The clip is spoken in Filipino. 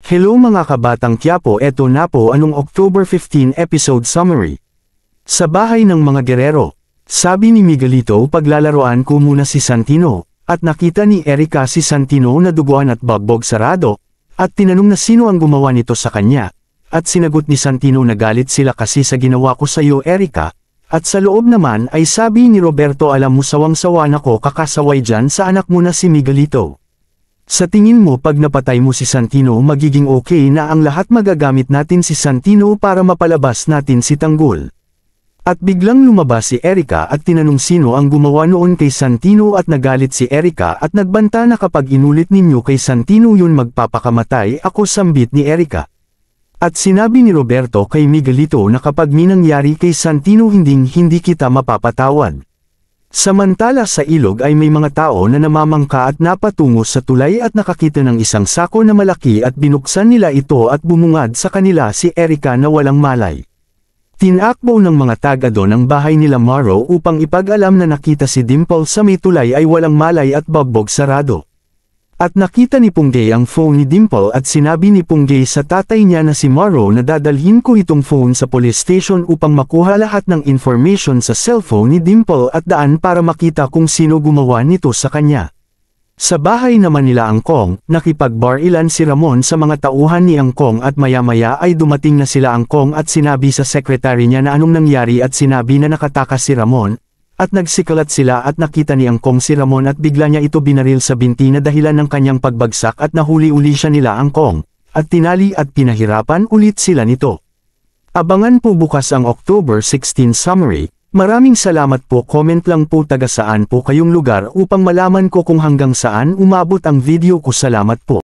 Hello mga kabatang Quiapo, eto na po anong October 15 episode summary. Sa bahay ng mga gerero, sabi ni Miguelito paglalaroan ko muna si Santino, at nakita ni Erica si Santino na duguan at bagbog sarado, at tinanong na sino ang gumawa nito sa kanya, at sinagot ni Santino na galit sila kasi sa ginawa ko sa iyo Erica, at sa loob naman ay sabi ni Roberto alam mo sawang-sawa na ko kakasaway dyan sa anak mo na si Miguelito. Sa tingin mo pag napatay mo si Santino magiging okay na ang lahat magagamit natin si Santino para mapalabas natin si Tanggol. At biglang lumabas si Erica at tinanong sino ang gumawa noon kay Santino at nagalit si Erica at nagbanta na kapag inulit ninyo kay Santino yun magpapakamatay ako sambit ni Erica. At sinabi ni Roberto kay Miguelito na kapag minangyari kay Santino hindi kita mapapatawad. Samantala sa ilog ay may mga tao na namamangka at napatungo sa tulay at nakakita ng isang sako na malaki at binuksan nila ito at bumungad sa kanila si Erica na walang malay. Tinakbo ng mga taga doon ang bahay nila Maro upang ipag-alam na nakita si Dimple sa may tulay ay walang malay at bagbog sarado. At nakita ni Punggay ang phone ni Dimple at sinabi ni Punggay sa tatay niya na si Maro na dadalhin ko itong phone sa police station upang makuha lahat ng information sa cellphone ni Dimple at daan para makita kung sino gumawa nito sa kanya. Sa bahay naman nila Angkong, nakipag-bar-ilan si Ramon sa mga tauhan ni Angkong at maya-maya ay dumating na sila Angkong at sinabi sa sekretary niya na anong nangyari at sinabi na nakatakas si Ramon. At nagsikalat sila at nakita ni Angkong si Ramon at bigla niya ito binaril sa binti na dahilan ng kanyang pagbagsak at nahuli-uli siya nila Angkong, at tinali at pinahirapan ulit sila nito. Abangan po bukas ang October 16 summary. Maraming salamat po, comment lang po taga saan po kayong lugar upang malaman ko kung hanggang saan umabot ang video ko. Salamat po.